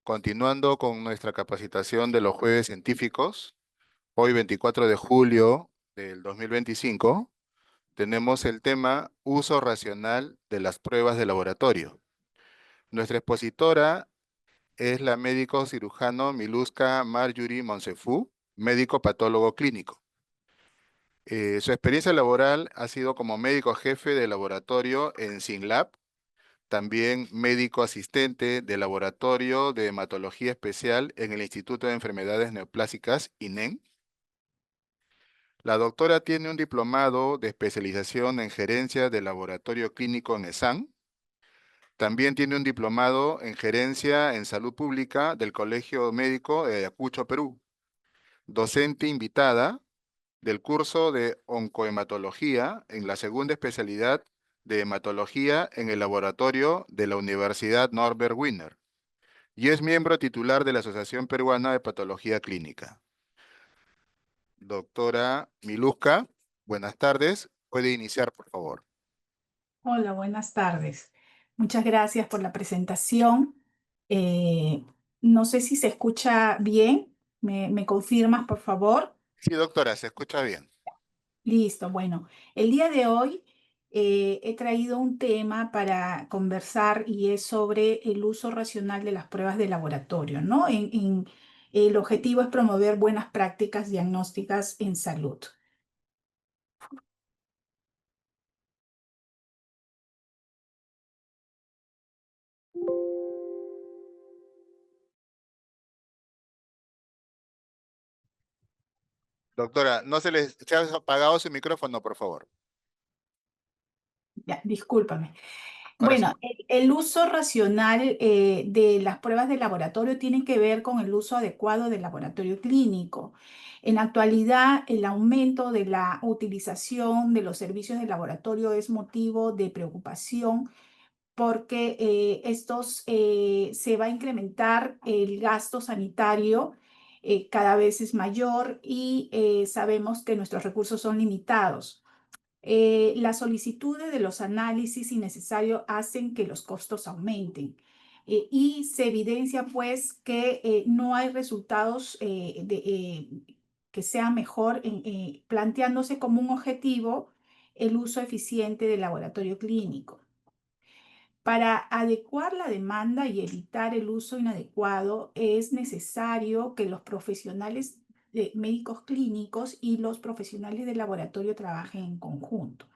Continuando con nuestra capacitación de los jueves científicos, hoy 24 de julio del 2025, tenemos el tema uso racional de las pruebas de laboratorio. Nuestra expositora es la médico cirujano Miluska Marjorie Monsefú, médico patólogo clínico. Su experiencia laboral ha sido como médico jefe de laboratorio en SYNLAB, también médico asistente de laboratorio de hematología especial en el Instituto de Enfermedades Neoplásicas, INEN. La doctora tiene un diplomado de especialización en gerencia de laboratorio clínico en ESAN. También tiene un diplomado en gerencia en salud pública del Colegio Médico de Ayacucho, Perú. Docente invitada del curso de oncohematología en la segunda especialidad de hematología en el laboratorio de la Universidad Norbert Wiener y es miembro titular de la Asociación Peruana de Patología Clínica. Doctora Miluska, buenas tardes. Puede iniciar, por favor. Hola, buenas tardes. Muchas gracias por la presentación. Eh, no sé si se escucha bien. ¿Me confirmas, por favor? Sí, doctora, se escucha bien. Listo. Bueno, el día de hoy he traído un tema para conversar y es sobre el uso racional de las pruebas de laboratorio, ¿no? El objetivo es promover buenas prácticas diagnósticas en salud. Doctora, no se ha apagado su micrófono, por favor. Ya, discúlpame. Ahora sí. Bueno, el uso racional de las pruebas de laboratorio tiene que ver con el uso adecuado del laboratorio clínico. En la actualidad, el aumento de la utilización de los servicios de laboratorio es motivo de preocupación porque se va a incrementar el gasto sanitario, cada vez es mayor y sabemos que nuestros recursos son limitados. Las solicitudes de los análisis innecesarios hacen que los costos aumenten. Y se evidencia pues que no hay resultados que sean mejor planteándose como un objetivo el uso eficiente del laboratorio clínico. Para adecuar la demanda y evitar el uso inadecuado, es necesario que los profesionales médicos clínicos y los profesionales de laboratorio trabajen en conjunto.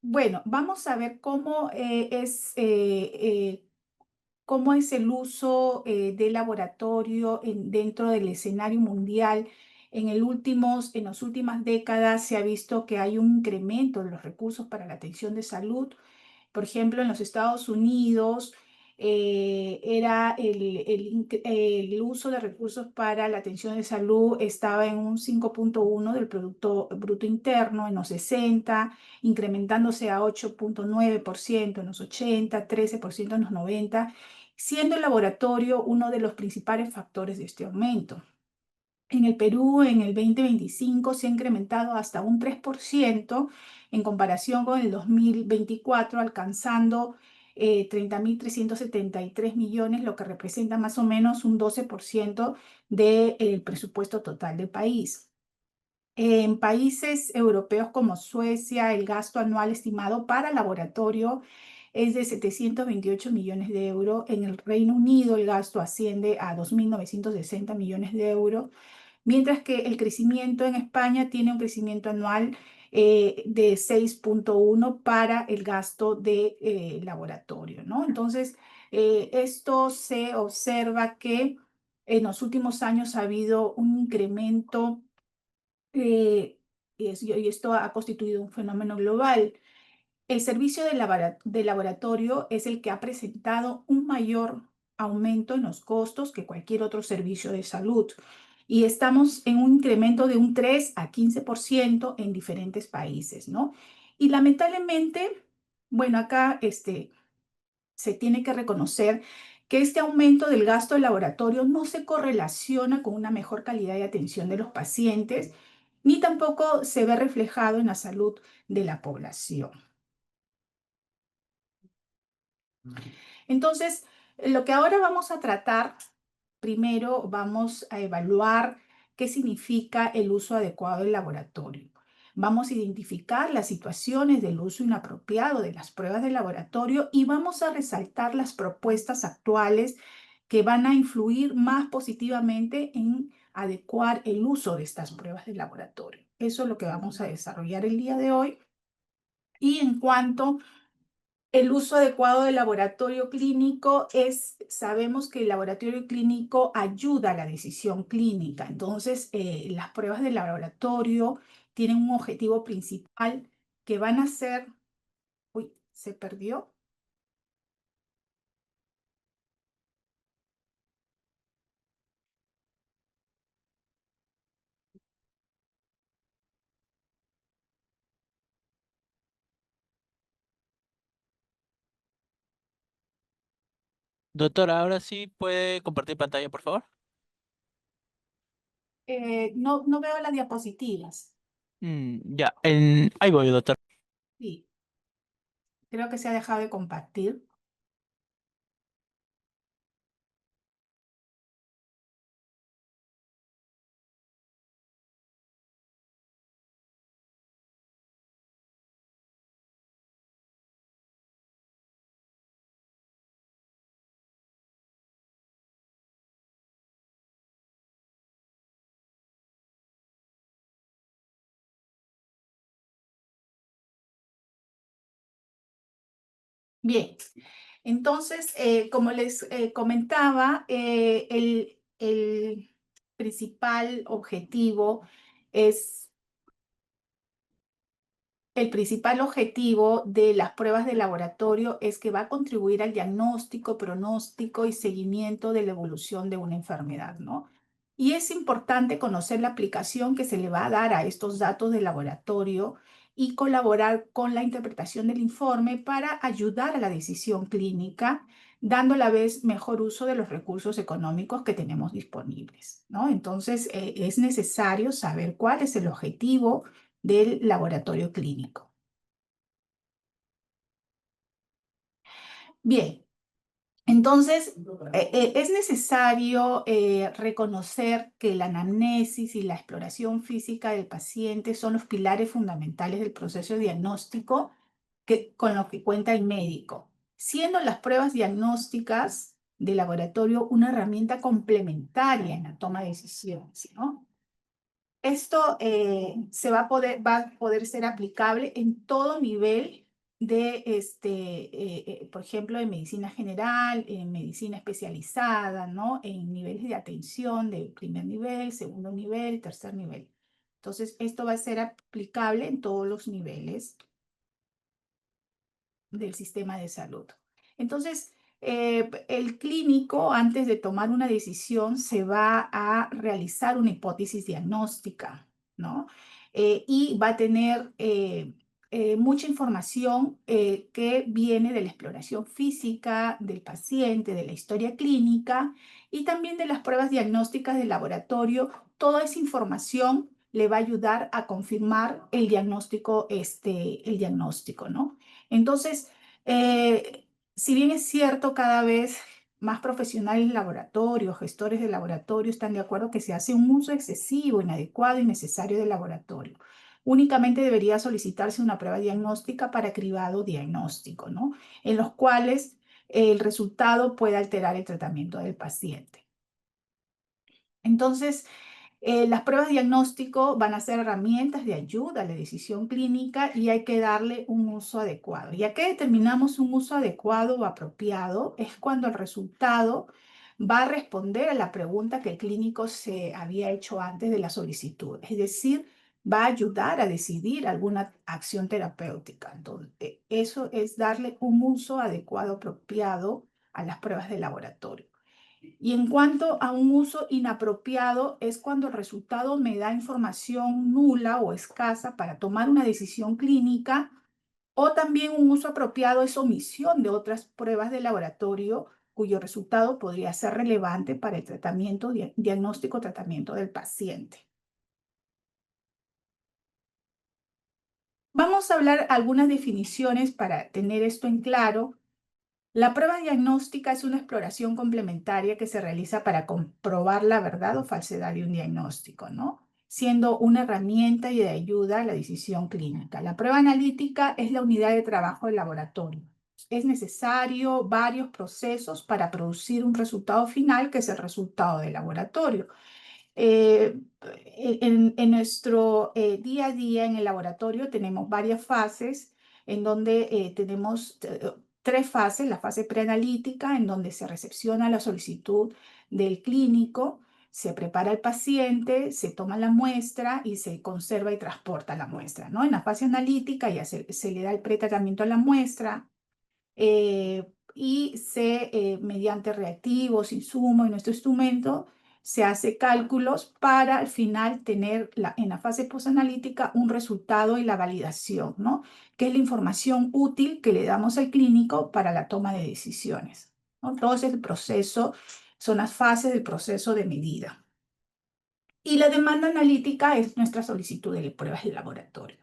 Bueno, vamos a ver cómo es el uso de laboratorio dentro del escenario mundial. En las últimas décadas se ha visto que hay un incremento de los recursos para la atención de salud. Por ejemplo, en los Estados Unidos era el uso de recursos para la atención de salud estaba en un 5,1 del Producto Bruto Interno en los 60, incrementándose a 8,9% en los 80, 13% en los 90, siendo el laboratorio uno de los principales factores de este aumento. En el Perú, en el 2025 se ha incrementado hasta un 3% en comparación con el 2024, alcanzando 30.373 millones, lo que representa más o menos un 12% del presupuesto total del país. En países europeos como Suecia, el gasto anual estimado para laboratorio es de 728 millones de euros. En el Reino Unido, el gasto asciende a 2.960 millones de euros, mientras que el crecimiento en España tiene un crecimiento anual de 6,1 para el gasto de laboratorio, ¿no? Entonces, esto se observa que en los últimos años ha habido un incremento y esto ha constituido un fenómeno global. El servicio de laboratorio es el que ha presentado un mayor aumento en los costos que cualquier otro servicio de salud. Y estamos en un incremento de un 3 a 15% en diferentes países, ¿no? Y lamentablemente, bueno, acá se tiene que reconocer que este aumento del gasto de laboratorio no se correlaciona con una mejor calidad de atención de los pacientes ni tampoco se ve reflejado en la salud de la población. Entonces, lo que ahora vamos a tratar, primero vamos a evaluar qué significa el uso adecuado del laboratorio. Vamos a identificar las situaciones del uso inapropiado de las pruebas de laboratorio y vamos a resaltar las propuestas actuales que van a influir más positivamente en adecuar el uso de estas pruebas de laboratorio. Eso es lo que vamos a desarrollar el día de hoy. Y en cuanto el uso adecuado del laboratorio clínico sabemos que el laboratorio clínico ayuda a la decisión clínica. Entonces, las pruebas de laboratorio tienen un objetivo principal que van a ser, uy, se perdió. Doctora, ahora sí puede compartir pantalla, por favor. No veo las diapositivas. Ya, ahí voy, doctor. Sí, creo que se ha dejado de compartir. Bien, entonces, como les comentaba, el principal objetivo es el principal objetivo de las pruebas de laboratorio es que va a contribuir al diagnóstico, pronóstico y seguimiento de la evolución de una enfermedad, ¿no? Y es importante conocer la aplicación que se le va a dar a estos datos de laboratorio y colaborar con la interpretación del informe para ayudar a la decisión clínica, dando a la vez mejor uso de los recursos económicos que tenemos disponibles, ¿no? Entonces, es necesario saber cuál es el objetivo del laboratorio clínico. Bien, entonces es necesario reconocer que la anamnesis y la exploración física del paciente son los pilares fundamentales del proceso diagnóstico con lo que cuenta el médico, siendo las pruebas diagnósticas de laboratorio una herramienta complementaria en la toma de decisiones, ¿no? Esto va a poder ser aplicable en todo nivel de, por ejemplo, en medicina general, en medicina especializada, ¿no? En niveles de atención de primer nivel, segundo nivel, tercer nivel. Entonces, esto va a ser aplicable en todos los niveles del sistema de salud. Entonces, el clínico, antes de tomar una decisión, se va a realizar una hipótesis diagnóstica, ¿no? Y va a tener mucha información que viene de la exploración física del paciente, de la historia clínica y también de las pruebas diagnósticas del laboratorio. Toda esa información le va a ayudar a confirmar el diagnóstico, ¿no? Entonces, si bien es cierto, cada vez más profesionales de laboratorio, gestores de laboratorio están de acuerdo que se hace un uso excesivo, inadecuado y innecesario del laboratorio. Únicamente debería solicitarse una prueba diagnóstica para cribado diagnóstico, ¿no? En los cuales el resultado puede alterar el tratamiento del paciente. Entonces, las pruebas de diagnóstico van a ser herramientas de ayuda a la decisión clínica y hay que darle un uso adecuado. ¿Ya que determinamos un uso adecuado o apropiado? Es cuando el resultado va a responder a la pregunta que el clínico se había hecho antes de la solicitud. Es decir, va a ayudar a decidir alguna acción terapéutica. Entonces, eso es darle un uso adecuado, apropiado a las pruebas de laboratorio. Y en cuanto a un uso inapropiado, es cuando el resultado me da información nula o escasa para tomar una decisión clínica, o también un uso apropiado es omisión de otras pruebas de laboratorio cuyo resultado podría ser relevante para el tratamiento, diagnóstico, tratamiento del paciente. Vamos a hablar algunas definiciones para tener esto en claro. La prueba diagnóstica es una exploración complementaria que se realiza para comprobar la verdad o falsedad de un diagnóstico, ¿no? Siendo una herramienta y de ayuda a la decisión clínica. La prueba analítica es la unidad de trabajo del laboratorio. Es necesario varios procesos para producir un resultado final, que es el resultado del laboratorio. En nuestro día a día en el laboratorio tenemos varias fases en donde tenemos tres fases: la fase preanalítica, en donde se recepciona la solicitud del clínico, se prepara el paciente, se toma la muestra y se conserva y transporta la muestra, ¿no? En la fase analítica ya se le da el pretratamiento a la muestra, y mediante reactivos, insumos y nuestro instrumento, se hace cálculos para al final tener en la fase posanalítica un resultado y la validación, ¿no? Que es la información útil que le damos al clínico para la toma de decisiones, ¿no? Todo ese proceso son las fases del proceso de medida. Y la demanda analítica es nuestra solicitud de pruebas de laboratorio.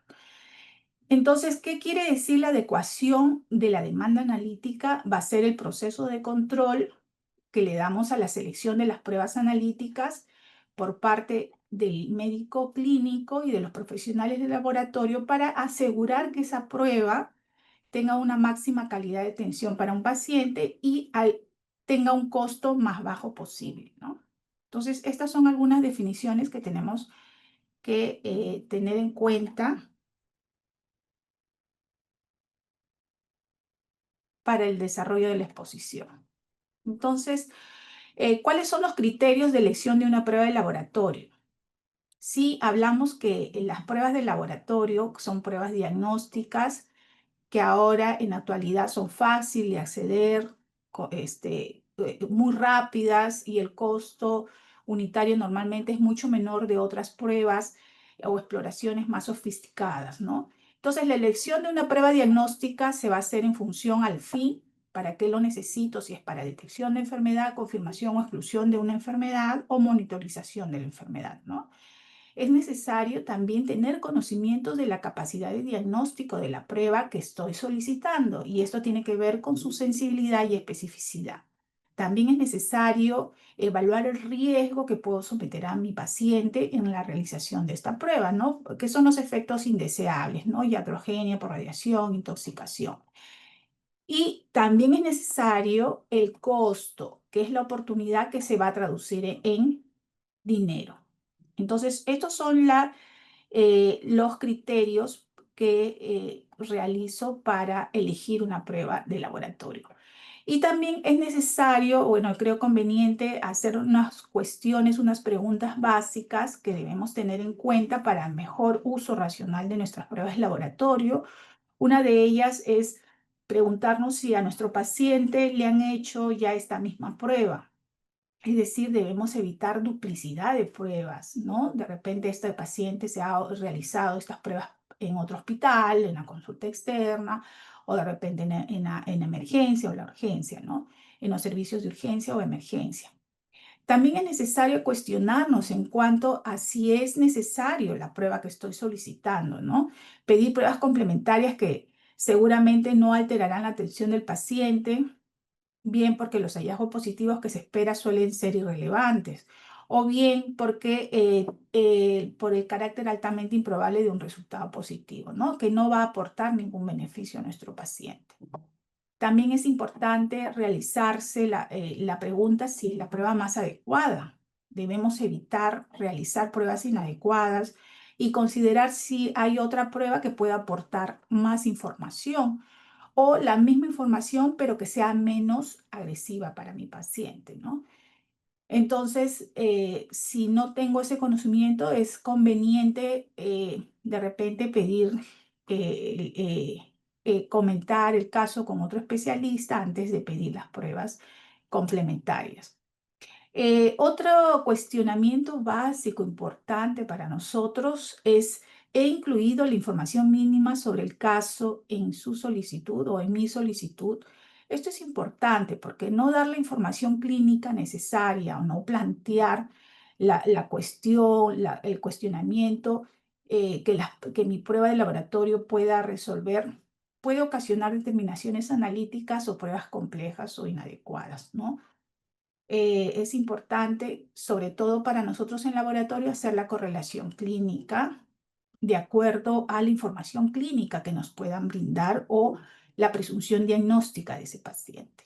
Entonces, ¿qué quiere decir la adecuación de la demanda analítica? Va a ser el proceso de control que le damos a la selección de las pruebas analíticas por parte del médico clínico y de los profesionales de laboratorio para asegurar que esa prueba tenga una máxima calidad de atención para un paciente y tenga un costo más bajo posible, ¿no? Entonces, estas son algunas definiciones que tenemos que tener en cuenta para el desarrollo de la exposición. Entonces, ¿cuáles son los criterios de elección de una prueba de laboratorio? Sí, hablamos que las pruebas de laboratorio son pruebas diagnósticas que ahora en la actualidad son fáciles de acceder, muy rápidas, y el costo unitario normalmente es mucho menor de otras pruebas o exploraciones más sofisticadas, ¿no? Entonces, la elección de una prueba diagnóstica se va a hacer en función al fin, para qué lo necesito, si es para detección de enfermedad, confirmación o exclusión de una enfermedad o monitorización de la enfermedad, ¿no? Es necesario también tener conocimientos de la capacidad de diagnóstico de la prueba que estoy solicitando, y esto tiene que ver con su sensibilidad y especificidad. También es necesario evaluar el riesgo que puedo someter a mi paciente en la realización de esta prueba, ¿no? Que son los efectos indeseables, ¿no? Iatrogenia por radiación, intoxicación. Y también es necesario el costo, que es la oportunidad que se va a traducir en dinero. Entonces, estos son los criterios que realizo para elegir una prueba de laboratorio. Y también es necesario, bueno, creo conveniente hacer unas cuestiones, unas preguntas básicas que debemos tener en cuenta para el mejor uso racional de nuestras pruebas de laboratorio. Una de ellas es preguntarnos si a nuestro paciente le han hecho ya esta misma prueba. Es decir, debemos evitar duplicidad de pruebas, ¿no? De repente este paciente se ha realizado estas pruebas en otro hospital, en la consulta externa, o de repente en emergencia o la urgencia, ¿no? En los servicios de urgencia o emergencia. También es necesario cuestionarnos en cuanto a si es necesario la prueba que estoy solicitando, ¿no? Pedir pruebas complementarias que seguramente no alterarán la atención del paciente, bien porque los hallazgos positivos que se espera suelen ser irrelevantes, o bien porque por el carácter altamente improbable de un resultado positivo, ¿no? Que no va a aportar ningún beneficio a nuestro paciente. También es importante realizarse la pregunta si es la prueba más adecuada. Debemos evitar realizar pruebas inadecuadas y considerar si hay otra prueba que pueda aportar más información, o la misma información, pero que sea menos agresiva para mi paciente, ¿no? Entonces, si no tengo ese conocimiento, es conveniente de repente pedir, comentar el caso con otro especialista antes de pedir las pruebas complementarias. Otro cuestionamiento básico importante para nosotros es: ¿he incluido la información mínima sobre el caso en su solicitud o en mi solicitud? Esto es importante porque no dar la información clínica necesaria o no plantear la cuestión, el cuestionamiento, que mi prueba de laboratorio pueda resolver, puede ocasionar determinaciones analíticas o pruebas complejas o inadecuadas, ¿no? Es importante, sobre todo para nosotros en laboratorio, hacer la correlación clínica de acuerdo a la información clínica que nos puedan brindar o la presunción diagnóstica de ese paciente.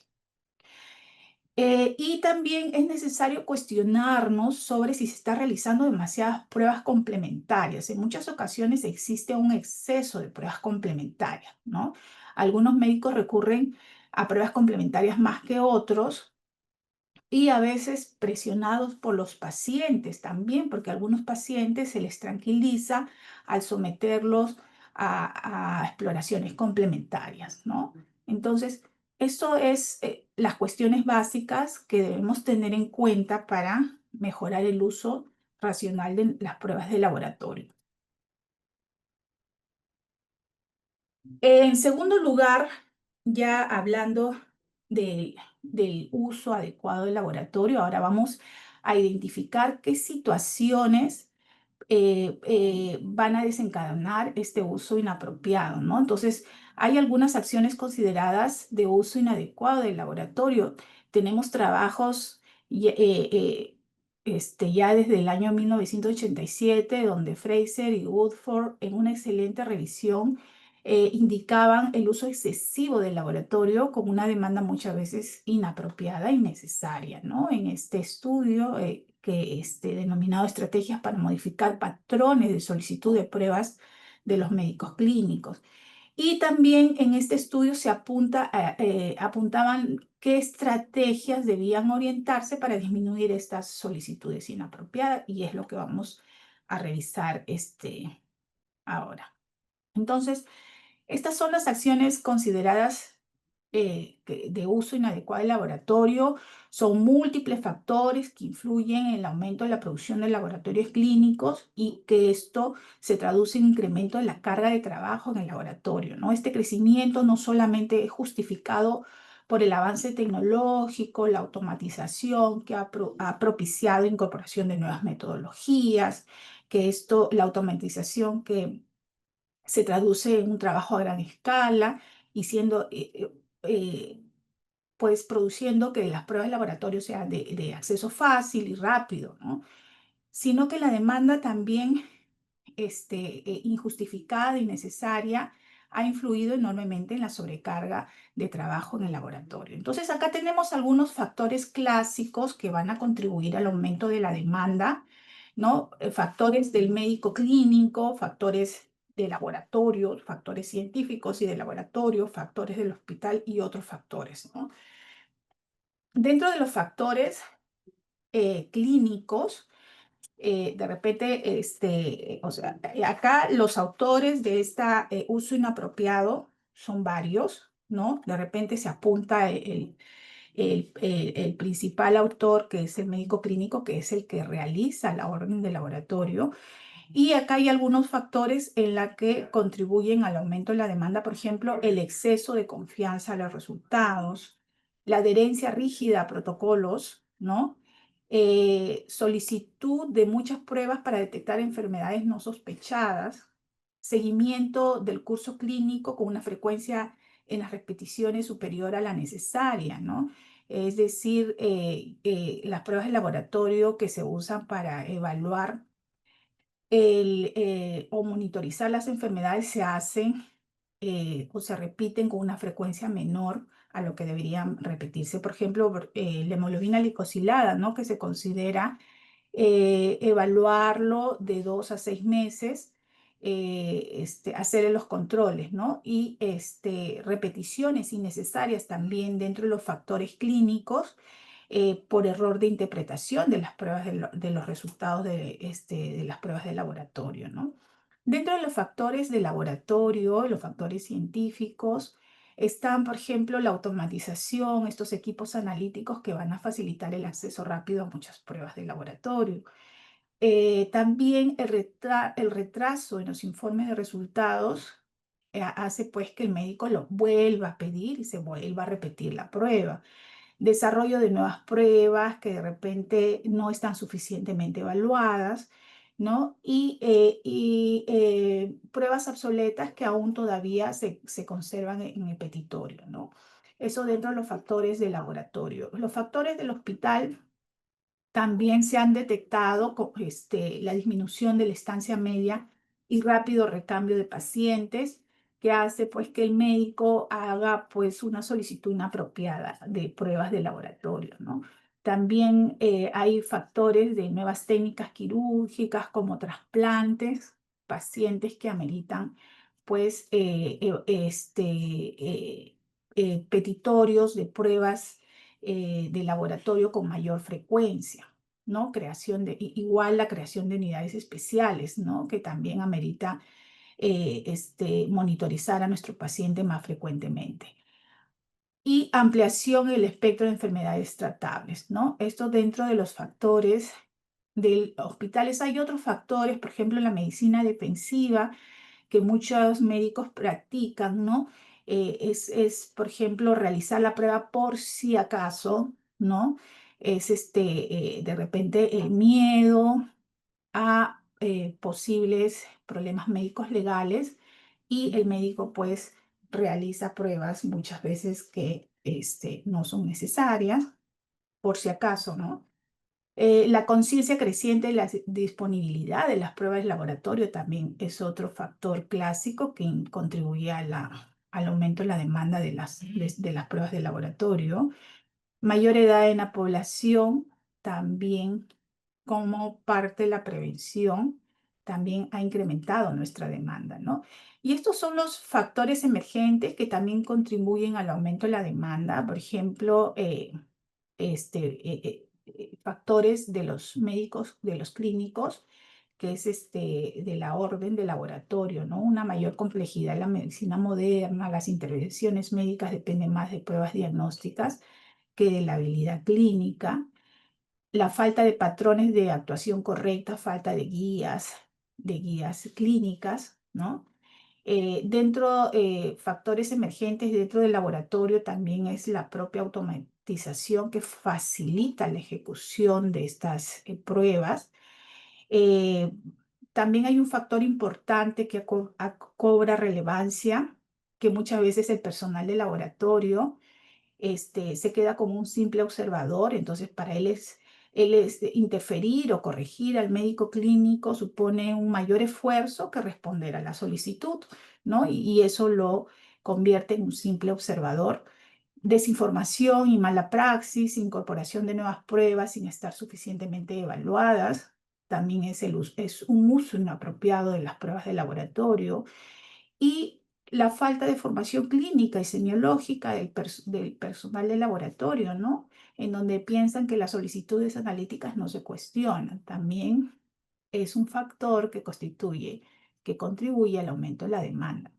Y también es necesario cuestionarnos sobre si se está realizando demasiadas pruebas complementarias. En muchas ocasiones existe un exceso de pruebas complementarias, ¿no? Algunos médicos recurren a pruebas complementarias más que otros y a veces presionados por los pacientes también, porque a algunos pacientes se les tranquiliza al someterlos a exploraciones complementarias, ¿no? Entonces, esto es las cuestiones básicas que debemos tener en cuenta para mejorar el uso racional de las pruebas de laboratorio. En segundo lugar, ya hablando del uso adecuado del laboratorio, ahora vamos a identificar qué situaciones van a desencadenar este uso inapropiado, ¿no? Entonces, hay algunas acciones consideradas de uso inadecuado del laboratorio. Tenemos trabajos ya desde el año 1987, donde Fraser y Woodford, en una excelente revisión, indicaban el uso excesivo del laboratorio como una demanda muchas veces inapropiada y innecesaria, ¿no? En este estudio, denominado Estrategias para modificar patrones de solicitud de pruebas de los médicos clínicos. Y también en este estudio se apuntaban qué estrategias debían orientarse para disminuir estas solicitudes inapropiadas, y es lo que vamos a revisar ahora. Entonces, estas son las acciones consideradas de uso inadecuado del laboratorio. Son múltiples factores que influyen en el aumento de la producción de laboratorios clínicos y que esto se traduce en incremento de la carga de trabajo en el laboratorio, ¿no? Este crecimiento no solamente es justificado por el avance tecnológico, la automatización que ha propiciado incorporación de nuevas metodologías, la automatización que se traduce en un trabajo a gran escala y pues produciendo que las pruebas de laboratorio sean de acceso fácil y rápido, ¿no? Sino que la demanda también injustificada y necesaria ha influido enormemente en la sobrecarga de trabajo en el laboratorio. Entonces, acá tenemos algunos factores clásicos que van a contribuir al aumento de la demanda, ¿no? Factores del médico clínico, factores de laboratorio, factores científicos y de laboratorio, factores del hospital y otros factores, ¿no? Dentro de los factores clínicos, de repente, o sea, acá los autores de este uso inapropiado son varios, ¿no? De repente se apunta el principal autor, que es el médico clínico, que es el que realiza la orden de laboratorio. Y acá hay algunos factores en la que contribuyen al aumento de la demanda, por ejemplo, el exceso de confianza en los resultados, la adherencia rígida a protocolos, ¿no? Solicitud de muchas pruebas para detectar enfermedades no sospechadas, seguimiento del curso clínico con una frecuencia en las repeticiones superior a la necesaria, ¿no? Es decir, las pruebas de laboratorio que se usan para evaluar o monitorizar las enfermedades se hacen o se repiten con una frecuencia menor a lo que deberían repetirse. Por ejemplo, la hemoglobina glicosilada, ¿no? Que se considera evaluarlo de 2 a 6 meses, hacer los controles, ¿no? Y repeticiones innecesarias también dentro de los factores clínicos por error de interpretación de las pruebas de los resultados de las pruebas de laboratorio, ¿no? Dentro de los factores de laboratorio, los factores científicos, están, por ejemplo, la automatización, estos equipos analíticos que van a facilitar el acceso rápido a muchas pruebas de laboratorio. También el retraso en los informes de resultados hace pues que el médico lo vuelva a pedir y se vuelva a repetir la prueba. Desarrollo de nuevas pruebas que de repente no están suficientemente evaluadas ¿no? Pruebas obsoletas que aún todavía se conservan en el petitorio, ¿no? Eso dentro de los factores de laboratorio. Los factores del hospital también se han detectado la disminución de la estancia media y rápido recambio de pacientes, que hace pues que el médico haga pues una solicitud inapropiada de pruebas de laboratorio, ¿no? También hay factores de nuevas técnicas quirúrgicas como trasplantes, pacientes que ameritan pues petitorios de pruebas de laboratorio con mayor frecuencia, ¿no? Igual la creación de unidades especiales, ¿no? Que también amerita monitorizar a nuestro paciente más frecuentemente. Y ampliación del espectro de enfermedades tratables, ¿no? Esto dentro de los factores de hospitales. Hay otros factores, por ejemplo, la medicina defensiva, que muchos médicos practican, ¿no? Por ejemplo, realizar la prueba por si acaso, ¿no? Es de repente el miedo a posibles problemas médicos legales, y el médico pues realiza pruebas muchas veces que no son necesarias, por si acaso, ¿no? La conciencia creciente de la disponibilidad de las pruebas de laboratorio también es otro factor clásico que contribuye al aumento de la demanda de las pruebas de laboratorio. Mayor edad en la población también, como parte de la prevención, también ha incrementado nuestra demanda, ¿no? Y estos son los factores emergentes que también contribuyen al aumento de la demanda. Por ejemplo, factores de los médicos, de los clínicos, que es de la orden de laboratorio, ¿no? Una mayor complejidad en la medicina moderna, las intervenciones médicas dependen más de pruebas diagnósticas que de la habilidad clínica, la falta de patrones de actuación correcta, falta de guías clínicas, ¿no? Factores emergentes dentro del laboratorio también es la propia automatización que facilita la ejecución de estas pruebas. Eh, También hay un factor importante que cobra relevancia, que muchas veces el personal de laboratorio se queda como un simple observador. Entonces para él es interferir o corregir al médico clínico supone un mayor esfuerzo que responder a la solicitud, ¿no? Y eso lo convierte en un simple observador. Desinformación y mala praxis, incorporación de nuevas pruebas sin estar suficientemente evaluadas, también es un uso inapropiado de las pruebas de laboratorio. Y la falta de formación clínica y semiológica del personal de laboratorio, ¿no? En donde piensan que las solicitudes analíticas no se cuestionan. También es un factor que contribuye al aumento de la demanda.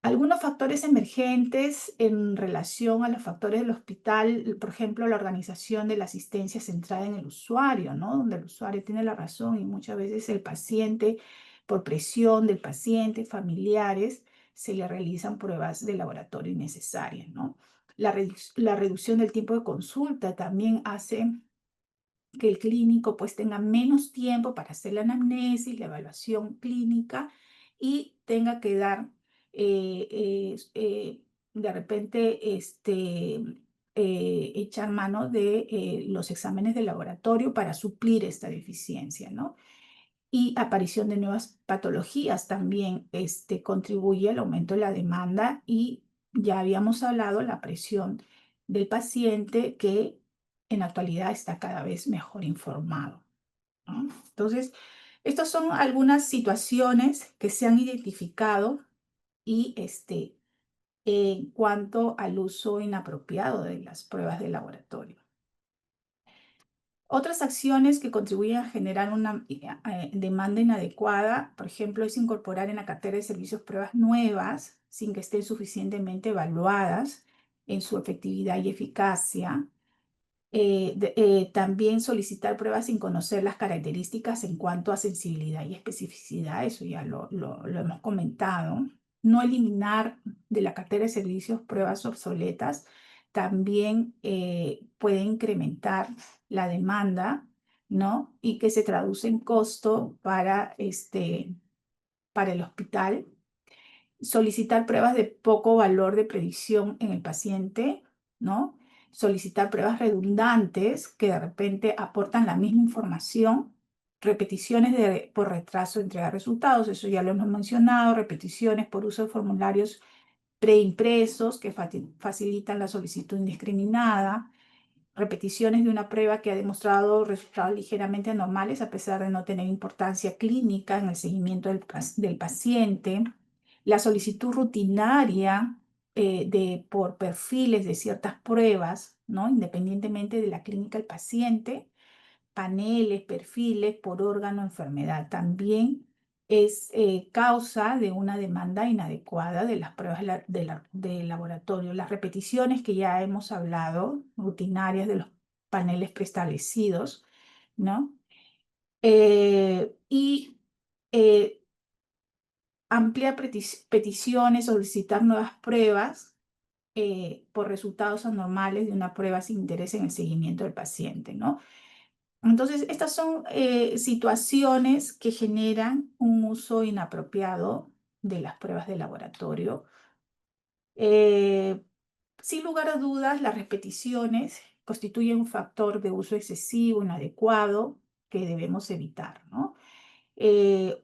Algunos factores emergentes en relación a los factores del hospital, por ejemplo, la organización de la asistencia centrada en el usuario, ¿no? Donde el usuario tiene la razón y muchas veces el paciente, por presión del paciente, familiares, se le realizan pruebas de laboratorio innecesarias, ¿no? La reducción del tiempo de consulta también hace que el clínico pues tenga menos tiempo para hacer la anamnesis, la evaluación clínica, y tenga que dar de repente echar mano de los exámenes de laboratorio para suplir esta deficiencia, ¿no? Y aparición de nuevas patologías también contribuye al aumento de la demanda, y ya habíamos hablado la presión del paciente, que en la actualidad está cada vez mejor informado, ¿no? Entonces, estas son algunas situaciones que se han identificado y en cuanto al uso inapropiado de las pruebas de laboratorio. Otras acciones que contribuyen a generar una demanda inadecuada, por ejemplo, es incorporar en la cartera de servicios pruebas nuevas sin que estén suficientemente evaluadas en su efectividad y eficacia. También solicitar pruebas sin conocer las características en cuanto a sensibilidad y especificidad, eso ya lo hemos comentado. No eliminar de la cartera de servicios pruebas obsoletas también puede incrementar la demanda, ¿no? Y que se traduce en costo para el hospital. Solicitar pruebas de poco valor de predicción en el paciente, ¿no? Solicitar pruebas redundantes que de repente aportan la misma información, repeticiones por retraso de entregar resultados, eso ya lo hemos mencionado, repeticiones por uso de formularios preimpresos que facilitan la solicitud indiscriminada, repeticiones de una prueba que ha demostrado resultados ligeramente anormales a pesar de no tener importancia clínica en el seguimiento del paciente, la solicitud rutinaria por perfiles de ciertas pruebas, ¿no? Independientemente de la clínica del paciente, paneles, perfiles por órgano, enfermedad. También es causa de una demanda inadecuada de las pruebas de laboratorio. Las repeticiones que ya hemos hablado, rutinarias de los paneles preestablecidos, ¿no? Y ampliar peticiones, solicitar nuevas pruebas por resultados anormales de una prueba sin interés en el seguimiento del paciente, ¿no? Entonces, estas son situaciones que generan un uso inapropiado de las pruebas de laboratorio. Sin lugar a dudas, las repeticiones constituyen un factor de uso excesivo, inadecuado, que debemos evitar, ¿no?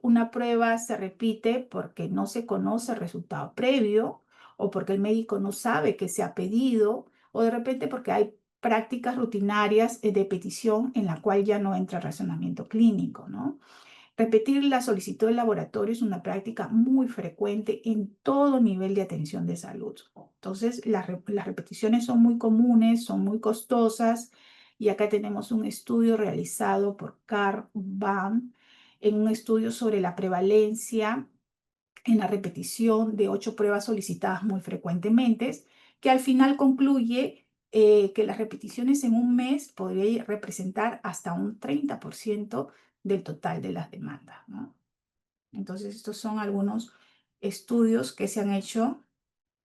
Una prueba se repite porque no se conoce el resultado previo o porque el médico no sabe que se ha pedido o de repente porque hay prácticas rutinarias de petición en la cual ya no entra razonamiento clínico, ¿no? Repetir la solicitud del laboratorio es una práctica muy frecuente en todo nivel de atención de salud. Entonces, las repeticiones son muy comunes, son muy costosas y acá tenemos un estudio realizado por Carl Baum en un estudio sobre la prevalencia en la repetición de 8 pruebas solicitadas muy frecuentemente, que al final concluye que las repeticiones en un mes podría representar hasta un 30% del total de las demandas, ¿no? Entonces, estos son algunos estudios que se han hecho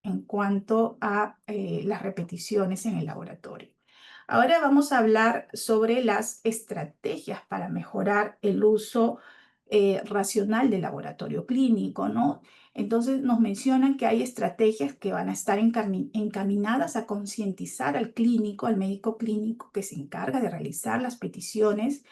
en cuanto a las repeticiones en el laboratorio. Ahora vamos a hablar sobre las estrategias para mejorar el uso racional del laboratorio clínico, ¿no? Entonces nos mencionan que hay estrategias que van a estar encaminadas a concientizar al clínico, al médico clínico que se encarga de realizar las peticiones,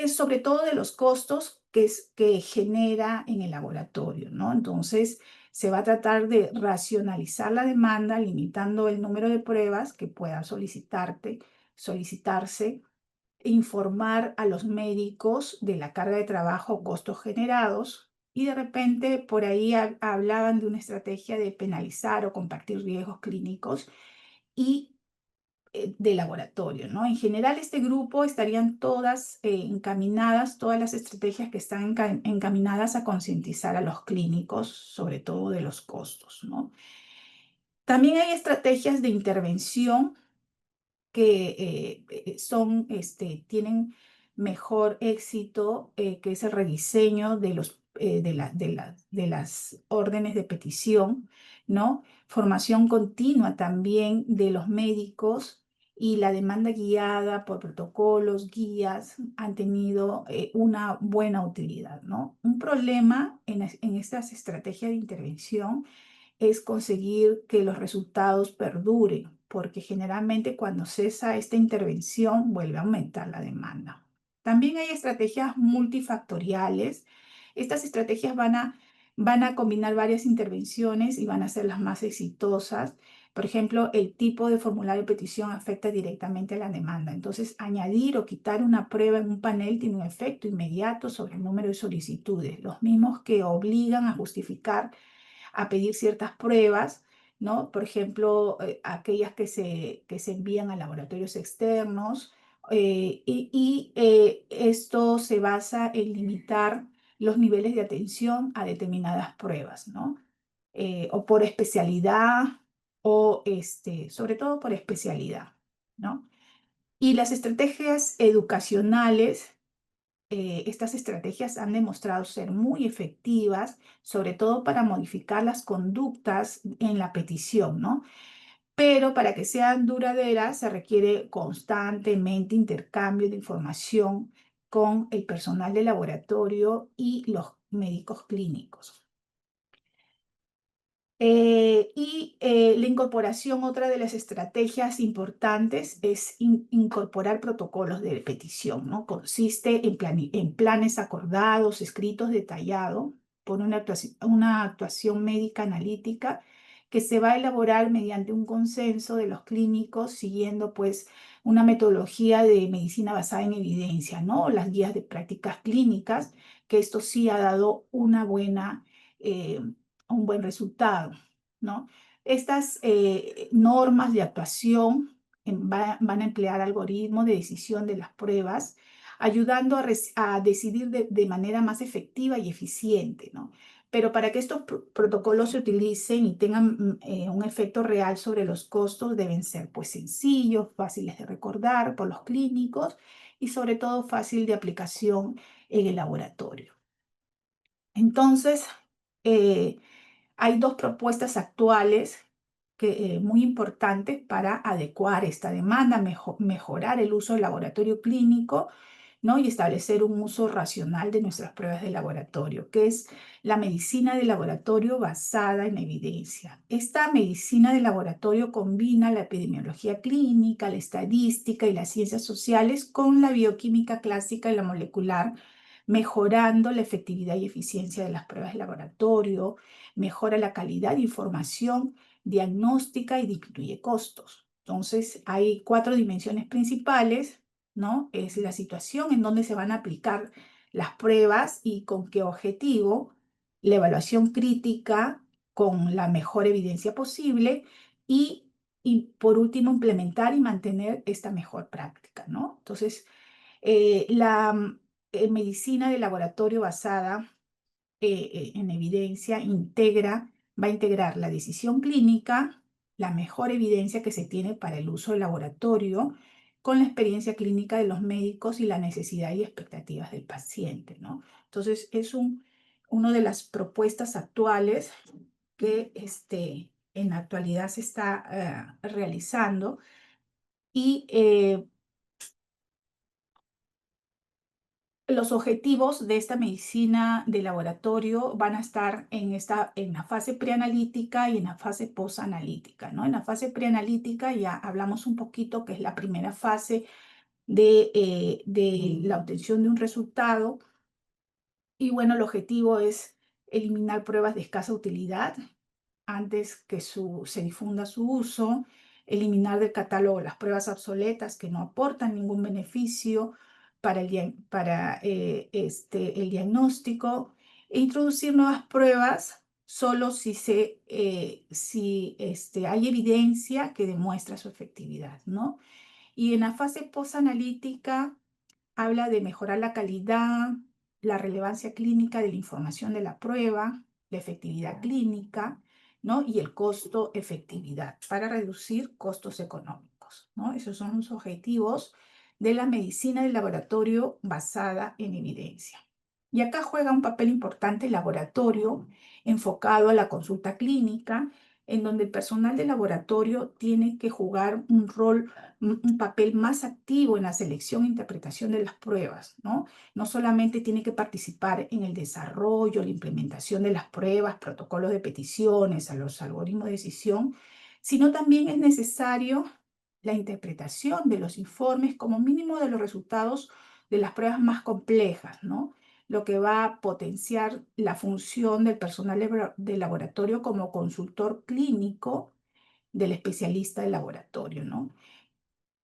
sobre todo de los costos que genera en el laboratorio, ¿no? Entonces, se va a tratar de racionalizar la demanda, limitando el número de pruebas que puedan solicitarse, informar a los médicos de la carga de trabajo o costos generados, y de repente por ahí hablaban de una estrategia de penalizar o compartir riesgos clínicos y de laboratorio, ¿no? En general, este grupo estarían todas encaminadas, todas las estrategias que están encaminadas a concientizar a los clínicos, sobre todo de los costos, ¿no? También hay estrategias de intervención que tienen mejor éxito, que es el rediseño de las órdenes de petición, ¿no? Formación continua también de los médicos y la demanda guiada por protocolos, guías, han tenido una buena utilidad, ¿no? Un problema en estas estrategias de intervención es conseguir que los resultados perduren, porque generalmente cuando cesa esta intervención vuelve a aumentar la demanda. También hay estrategias multifactoriales. Estas estrategias van a combinar varias intervenciones y van a ser las más exitosas. Por ejemplo, el tipo de formulario de petición afecta directamente a la demanda. Entonces, añadir o quitar una prueba en un panel tiene un efecto inmediato sobre el número de solicitudes, los mismos que obligan a justificar a pedir ciertas pruebas, ¿no? Por ejemplo, aquellas que se envían a laboratorios externos, esto se basa en limitar los niveles de atención a determinadas pruebas, ¿no? O por especialidad, o sobre todo por especialidad, ¿no? Y las estrategias educacionales, estas estrategias han demostrado ser muy efectivas, sobre todo para modificar las conductas en la petición, ¿no? pero para que sean duraderas se requiere constantemente intercambio de información con el personal de laboratorio y los médicos clínicos. La incorporación, otra de las estrategias importantes es incorporar protocolos de petición, ¿no? Consiste en planes acordados, escritos detallados por una actuación médica analítica que se va a elaborar mediante un consenso de los clínicos siguiendo pues una metodología de medicina basada en evidencia, ¿no? Las guías de prácticas clínicas, que esto sí ha dado un buen resultado, ¿no? Estas normas de actuación van a emplear algoritmos de decisión de las pruebas, ayudando a decidir de manera más efectiva y eficiente, ¿no? Pero para que estos protocolos se utilicen y tengan un efecto real sobre los costos, deben ser pues sencillos, fáciles de recordar por los clínicos y sobre todo fácil de aplicación en el laboratorio. Entonces, hay dos propuestas actuales muy importantes para adecuar esta demanda, mejorar el uso del laboratorio clínico, ¿no? Y establecer un uso racional de nuestras pruebas de laboratorio, que es la medicina de laboratorio basada en evidencia. Esta medicina de laboratorio combina la epidemiología clínica, la estadística y las ciencias sociales con la bioquímica clásica y la molecular, mejorando la efectividad y eficiencia de las pruebas de laboratorio, mejora la calidad de información diagnóstica y disminuye costos. Entonces, hay 4 dimensiones principales, ¿no? Es la situación en donde se van a aplicar las pruebas y con qué objetivo, la evaluación crítica con la mejor evidencia posible y por último, implementar y mantener esta mejor práctica, ¿no? Entonces, la medicina de laboratorio basada en evidencia va a integrar la decisión clínica, la mejor evidencia que se tiene para el uso del laboratorio, con la experiencia clínica de los médicos y la necesidad y expectativas del paciente, ¿no? Entonces, es una de las propuestas actuales que en la actualidad se está realizando y los objetivos de esta medicina de laboratorio van a estar en la fase preanalítica y en la fase posanalítica, ¿no? En la fase preanalítica ya hablamos un poquito, que es la primera fase de la obtención de un resultado. Y bueno, el objetivo es eliminar pruebas de escasa utilidad antes que se difunda su uso, eliminar del catálogo las pruebas obsoletas que no aportan ningún beneficio para el diagnóstico e introducir nuevas pruebas solo si hay evidencia que demuestra su efectividad, ¿no? Y en la fase posanalítica habla de mejorar la calidad, la relevancia clínica de la información de la prueba, la efectividad clínica, ¿no? Y el costo-efectividad para reducir costos económicos, ¿no? Esos son los objetivos de la medicina del laboratorio basada en evidencia. Y acá juega un papel importante el laboratorio enfocado a la consulta clínica, en donde el personal de laboratorio tiene que jugar un papel más activo en la selección e interpretación de las pruebas, ¿no? No solamente tiene que participar en el desarrollo, la implementación de las pruebas, protocolos de peticiones, a los algoritmos de decisión, sino también es necesario la interpretación de los informes como mínimo de los resultados de las pruebas más complejas, ¿no? Lo que va a potenciar la función del personal de laboratorio como consultor clínico del especialista del laboratorio, ¿no?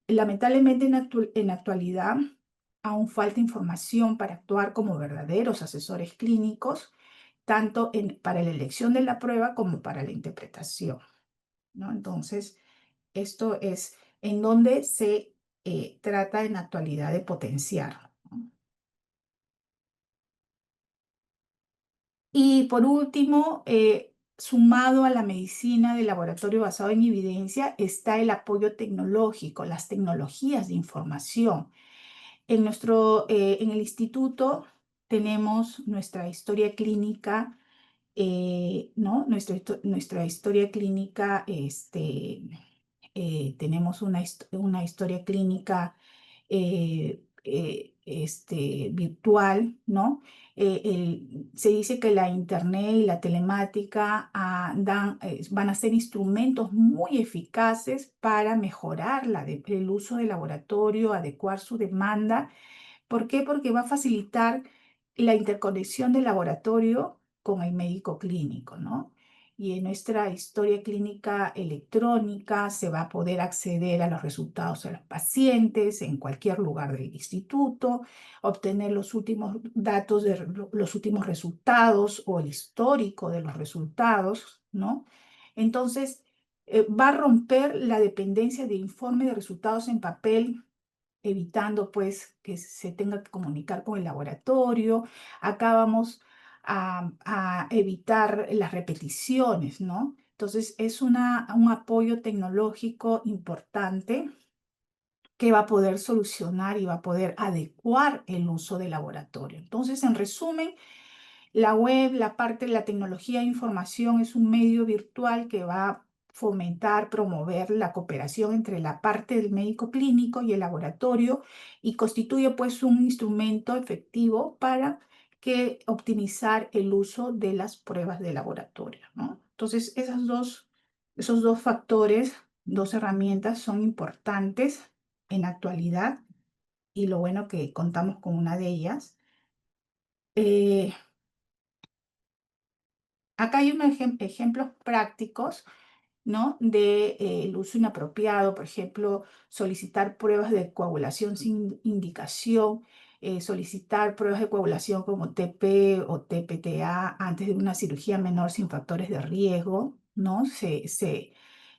Lamentablemente en la actualidad aún falta información para actuar como verdaderos asesores clínicos, tanto para la elección de la prueba como para la interpretación, ¿no? Entonces, esto es en donde se trata en la actualidad de potenciar, ¿no? Y por último, sumado a la medicina de laboratorio basado en evidencia, está el apoyo tecnológico, las tecnologías de información. En el instituto tenemos nuestra historia clínica, ¿no? Nuestra historia clínica tenemos una historia clínica virtual, ¿no? Se dice que la internet y la telemática van a ser instrumentos muy eficaces para mejorar el uso del laboratorio, adecuar su demanda. ¿Por qué? Porque va a facilitar la interconexión del laboratorio con el médico clínico, ¿no? Y en nuestra historia clínica electrónica se va a poder acceder a los resultados de los pacientes en cualquier lugar del instituto, obtener los últimos datos de los últimos resultados o el histórico de los resultados, ¿no? Entonces, va a romper la dependencia de informes de resultados en papel, evitando pues que se tenga que comunicar con el laboratorio. Acá vamos a evitar las repeticiones, ¿no? Entonces es un apoyo tecnológico importante que va a poder solucionar y va a poder adecuar el uso del laboratorio. Entonces, en resumen, la web, la parte de la tecnología de información es un medio virtual que va a fomentar, promover la cooperación entre la parte del médico clínico y el laboratorio y constituye pues un instrumento efectivo para optimizar el uso de las pruebas de laboratorio, ¿no? Entonces, esos dos factores, dos herramientas son importantes en la actualidad y lo bueno que contamos con una de ellas. Acá hay unos ejemplos prácticos, ¿no? De el uso inapropiado, por ejemplo, solicitar pruebas de coagulación sin indicación, solicitar pruebas de coagulación como TP o TPTA antes de una cirugía menor sin factores de riesgo, ¿no?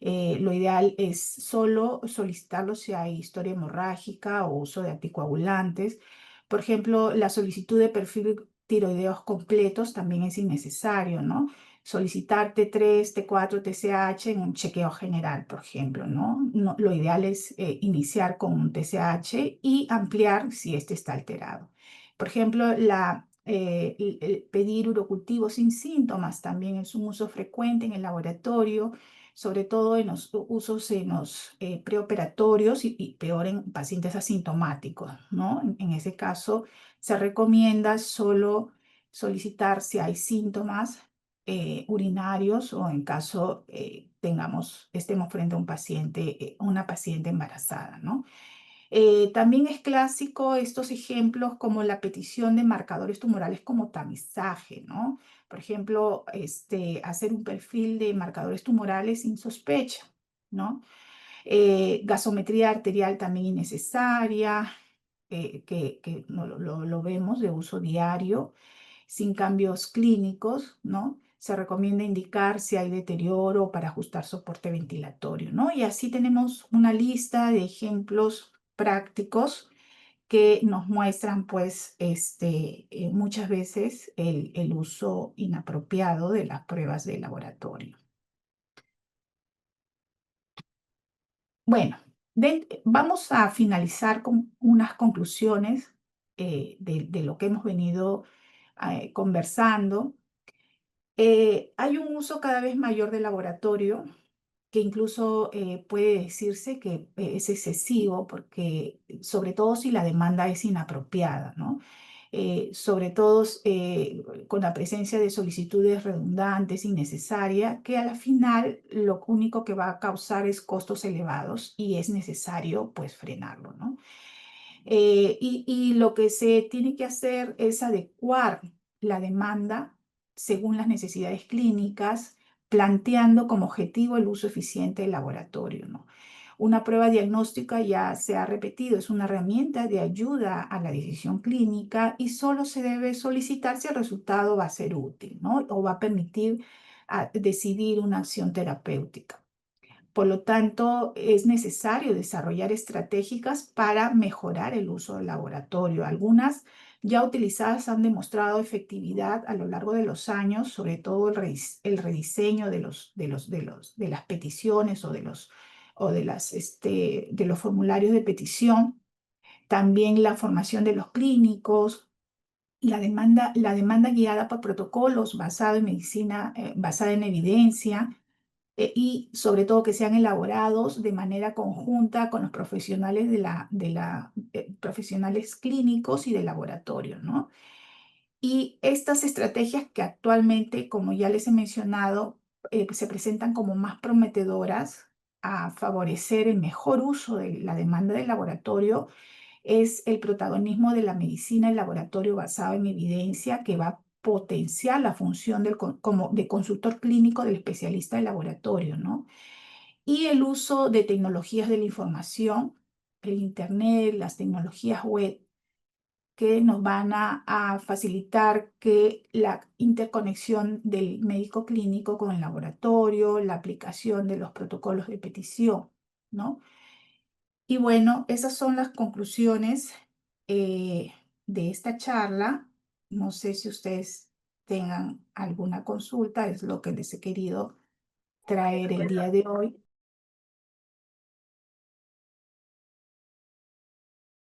Lo ideal es solo solicitarlo si hay historia hemorrágica o uso de anticoagulantes. Por ejemplo, la solicitud de perfil tiroideos completos también es innecesario, ¿no? Solicitar T3, T4, TSH en un chequeo general, por ejemplo, ¿no? Lo ideal es iniciar con un TSH y ampliar si este está alterado. Por ejemplo, el pedir urocultivo sin síntomas también es un uso frecuente en el laboratorio, sobre todo en los usos en los preoperatorios y peor en pacientes asintomáticos, ¿no? En ese caso, se recomienda solo solicitar si hay síntomas urinarios o en caso estemos frente a un paciente, una paciente embarazada, ¿no? También es clásico estos ejemplos como la petición de marcadores tumorales como tamizaje, ¿no? Por ejemplo, hacer un perfil de marcadores tumorales sin sospecha, ¿no? Gasometría arterial también innecesaria, que lo vemos de uso diario sin cambios clínicos, ¿no? Se recomienda indicar si hay deterioro para ajustar soporte ventilatorio, ¿no? Y así tenemos una lista de ejemplos prácticos que nos muestran, pues, muchas veces el uso inapropiado de las pruebas de laboratorio. Bueno, vamos a finalizar con unas conclusiones de lo que hemos venido conversando. Hay un uso cada vez mayor del laboratorio que incluso puede decirse que es excesivo porque sobre todo si la demanda es inapropiada, ¿no? Sobre todo con la presencia de solicitudes redundantes, innecesarias, que a la final lo único que va a causar es costos elevados y es necesario pues frenarlo, ¿no? Y lo que se tiene que hacer es adecuar la demanda según las necesidades clínicas, planteando como objetivo el uso eficiente del laboratorio, ¿no? Una prueba diagnóstica ya se ha repetido, es una herramienta de ayuda a la decisión clínica y solo se debe solicitar si el resultado va a ser útil, ¿no? O va a permitir decidir una acción terapéutica. Por lo tanto, es necesario desarrollar estratégicas para mejorar el uso del laboratorio. Algunas ya utilizadas han demostrado efectividad a lo largo de los años, sobre todo el rediseño de las peticiones de los formularios de petición, también la formación de los clínicos, la demanda guiada por protocolos basada en medicina, basada en evidencia, y sobre todo que sean elaborados de manera conjunta con los profesionales profesionales clínicos y de laboratorio, ¿no? Y estas estrategias que actualmente, como ya les he mencionado, se presentan como más prometedoras a favorecer el mejor uso de la demanda del laboratorio es el protagonismo de la medicina en laboratorio basado en evidencia que va a potenciar la función como de consultor clínico del especialista de laboratorio, ¿no? Y el uso de tecnologías de la información, el Internet, las tecnologías web, que nos van a facilitar que la interconexión del médico clínico con el laboratorio, la aplicación de los protocolos de petición, ¿no? Y bueno, esas son las conclusiones de esta charla. No sé si ustedes tengan alguna consulta, es lo que les he querido traer el día de hoy.